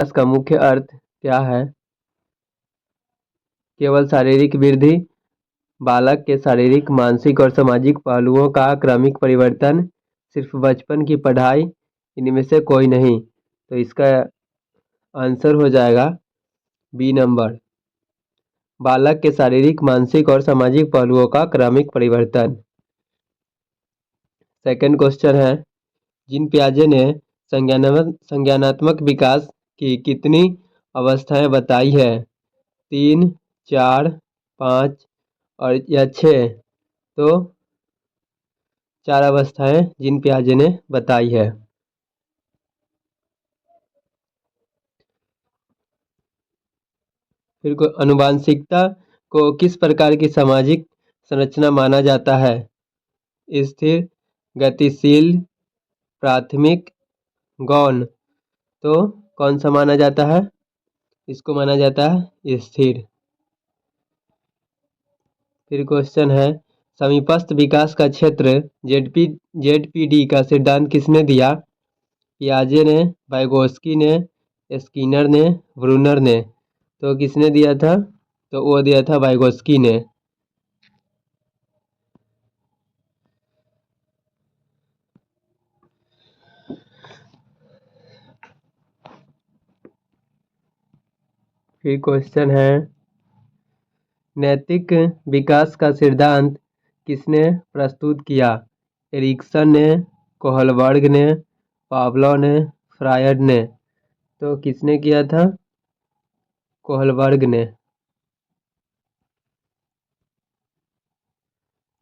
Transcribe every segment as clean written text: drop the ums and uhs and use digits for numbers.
इसका मुख्य अर्थ क्या है? केवल शारीरिक वृद्धि, बालक के शारीरिक, मानसिक और सामाजिक पहलुओं का क्रमिक परिवर्तन, सिर्फ बचपन की पढ़ाई, इनमें से कोई नहीं। तो इसका आंसर हो जाएगा बी नंबर, बालक के शारीरिक, मानसिक और सामाजिक पहलुओं का क्रमिक परिवर्तन। सेकंड क्वेश्चन है, जीन पियाजे ने संज्ञानात्मक विकास की कितनी अवस्थाएं बताई है? 3, 4, 5 और या 6? तो 4 अवस्थाएं जीन पियाजे ने बताई है। फिर अनुवांशिकता को किस प्रकार की सामाजिक संरचना माना जाता है? स्थिर, गतिशील, प्राथमिक, गौण। तो कौन सा माना जाता है? इसको माना जाता है स्थिर। फिर क्वेश्चन है, समीपस्थ विकास का क्षेत्र जेडपीडी का सिद्धांत किसने दिया? पियाजे ने, वाइगोत्स्की ने, स्किनर ने, ब्रूनर ने? तो किसने दिया था? तो वो दिया था वाइगोत्स्की ने। फिर क्वेश्चन है, नैतिक विकास का सिद्धांत किसने प्रस्तुत किया? एरिक्सन ने, कोहलबर्ग ने, पावलोव ने, फ्रायड ने? तो किसने किया था? कोहलबर्ग ने।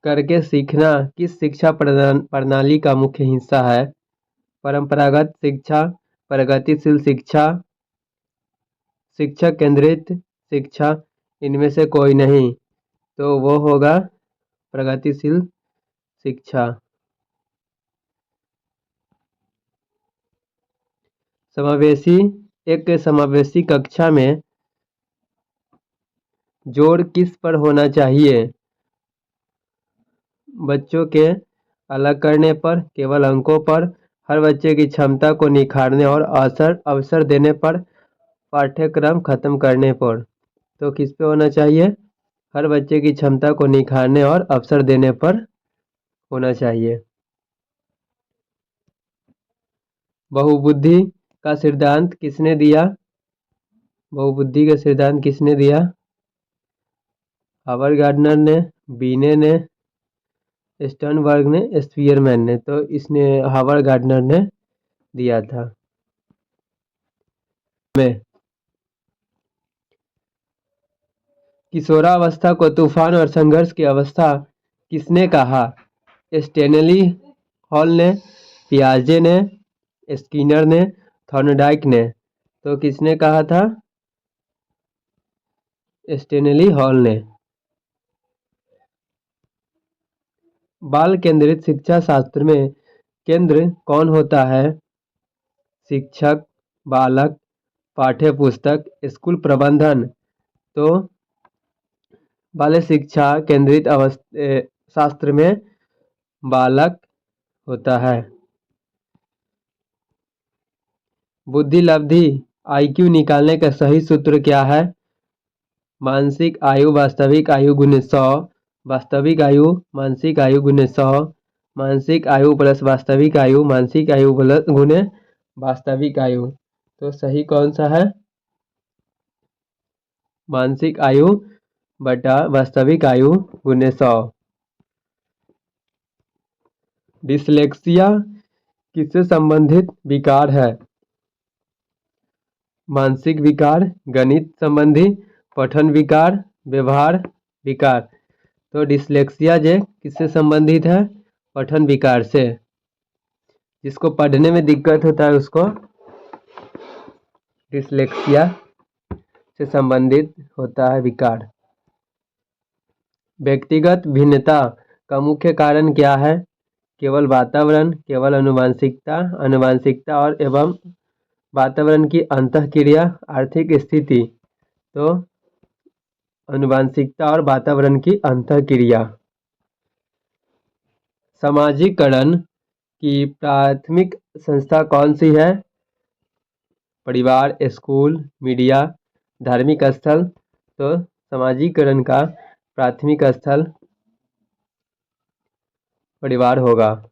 करके सीखना किस शिक्षा प्रणाली का मुख्य हिस्सा है? परंपरागत शिक्षा, प्रगतिशील शिक्षा, शिक्षक केंद्रित शिक्षा, इनमें से कोई नहीं। तो वो होगा प्रगतिशील शिक्षा। एक समावेशी कक्षा में जोर किस पर होना चाहिए? बच्चों के अलग करने पर, केवल अंकों पर, हर बच्चे की क्षमता को निखारने और अवसर देने पर, पाठ्यक्रम खत्म करने पर? तो किस पे होना चाहिए? हर बच्चे की क्षमता को निखारने और अवसर देने पर होना चाहिए। बहुबुद्धि का सिद्धांत किसने दिया? बहुबुद्धि का सिद्धांत किसने दिया? हावर्ड गार्डनर ने, बीने ने, स्टर्नबर्ग ने, स्पीयरमैन ने? तो इसने हावर्ड गार्डनर ने दिया था। में किशोरावस्था को तूफान और संघर्ष की अवस्था किसने कहा? स्टेनली हॉल ने, पियाजे ने, स्किनर ने, थॉर्नडाइक ने? तो किसने कहा था? स्टेनली हॉल ने। बाल केंद्रित शिक्षा शास्त्र में केंद्र कौन होता है? शिक्षक, बालक, पाठ्य पुस्तक, स्कूल प्रबंधन? तो बाल शिक्षा केंद्रित शास्त्र में बालक होता है। बुद्धि लब्धि IQ निकालने का सही सूत्र क्या है? मानसिक आयु वास्तविक आयु गुने 100, वास्तविक आयु मानसिक आयु गुने 100, मानसिक आयु प्लस वास्तविक आयु, मानसिक आयु प्लस गुने वास्तविक आयु। तो सही कौन सा है? मानसिक आयु बटा वास्तविक आयु गुने 100। डिसलेक्सिया किससे संबंधित विकार है? मानसिक विकार, गणित संबंधी, पठन विकार, व्यवहार विकार? तो डिसलेक्सिया जे किससे संबंधित है? पठन विकार से। जिसको पढ़ने में दिक्कत होता है उसको डिसलेक्सिया से संबंधित होता है विकार। व्यक्तिगत भिन्नता का मुख्य कारण क्या है? केवल वातावरण, केवल आनुवंशिकता और एवं वातावरण की अंतःक्रिया, आर्थिक स्थिति? तो आनुवंशिकता और वातावरण की अंतःक्रिया। सामाजिकरण की प्राथमिक संस्था कौन सी है? परिवार, स्कूल, मीडिया, धार्मिक स्थल। तो समाजीकरण का प्राथमिक स्थल परिवार होगा।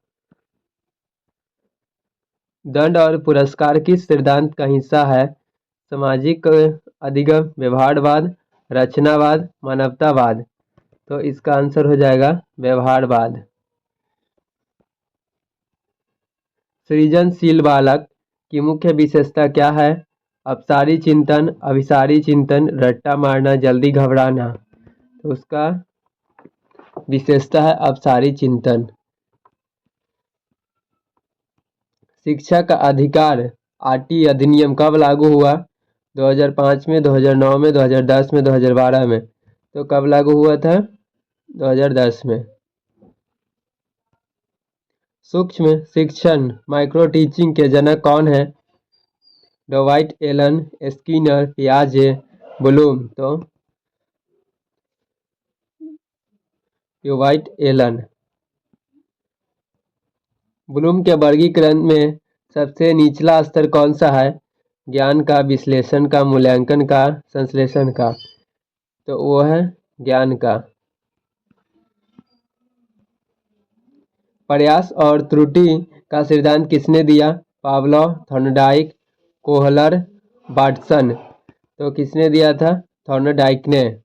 दंड और पुरस्कार किस सिद्धांत का हिस्सा है? सामाजिक अधिगम, व्यवहारवाद, रचनावाद, मानवतावाद। तो इसका आंसर हो जाएगा व्यवहारवाद। सृजनशील बालक की मुख्य विशेषता क्या है? अपसारी चिंतन, अभिसारी चिंतन, रट्टा मारना, जल्दी घबराना। तो उसका विशेषता है अपसारी चिंतन। शिक्षा का अधिकार आरटी अधिनियम कब लागू हुआ? 2005 में, 2009 में, 2010 में, 2012 में। तो कब लागू हुआ था? 2010 में। सूक्ष्म शिक्षण माइक्रो टीचिंग के जनक कौन है? डवाइट एलन, स्किनर, पियाजे, ब्लूम। तो डवाइट एलन। ब्लूम के वर्गीकरण में सबसे निचला स्तर कौन सा है? ज्ञान का, विश्लेषण का, मूल्यांकन का, संश्लेषण का। तो वो है ज्ञान का। प्रयास और त्रुटि का सिद्धांत किसने दिया? Pavlov, Thorndike, Kohler, Watson. तो किसने दिया था? थॉर्नडाइक ने।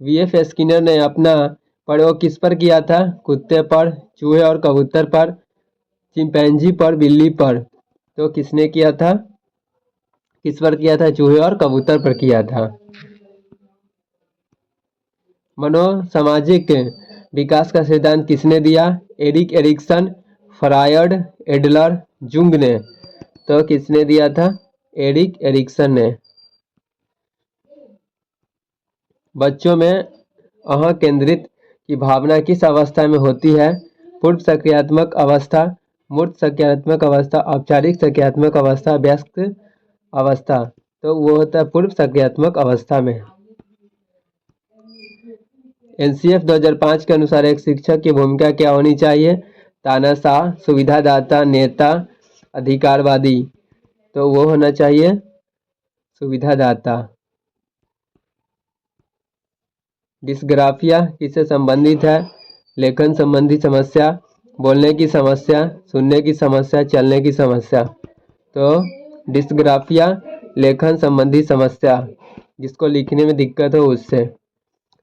वीएफ स्किनर ने अपना प्रयोग किस पर किया था? कुत्ते पर, चूहे और कबूतर पर, चिंपैंजी पर, बिल्ली पर। तो किसने किया था? किस पर किया था? चूहे और कबूतर पर किया था। मनोसामाजिक विकास का सिद्धांत किसने दिया? Erik Erikson, Freud, Adler, Jung ने। तो किसने दिया था? एरिक एरिक्सन ने। बच्चों में अह केंद्रित की भावना किस अवस्था में होती है? पूर्व सक्रियात्मक अवस्था, मूर्त सक्रियात्मक अवस्था, औपचारिक सक्रियात्मक अवस्था, व्यस्क अवस्था। तो वो होता है पूर्व सक्रियात्मक अवस्था में। एनसीएफ 2005 के अनुसार एक शिक्षक की भूमिका क्या होनी चाहिए? तानाशाह, सुविधादाता, नेता, अधिकारवादी। तो वो होना चाहिए सुविधादाता। डिस्ग्राफिया किससे संबंधित है? लेखन संबंधी समस्या, बोलने की समस्या, सुनने की समस्या, चलने की समस्या। तो डिस्ग्राफिया लेखन संबंधी समस्या, जिसको लिखने में दिक्कत हो उससे।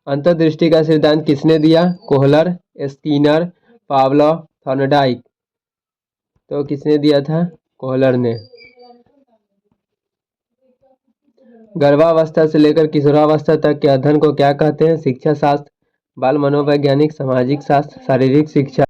अंतर्दृष्टि का सिद्धांत किसने दिया? Kohler, Skinner, Pavlov, Thorndike. तो किसने दिया था? कोहलर ने। गर्भावस्था से लेकर किशोरावस्था तक के अध्ययन को क्या कहते हैं? शिक्षा शास्त्र, बाल मनोवैज्ञानिक, सामाजिक शास्त्र, शारीरिक शिक्षा।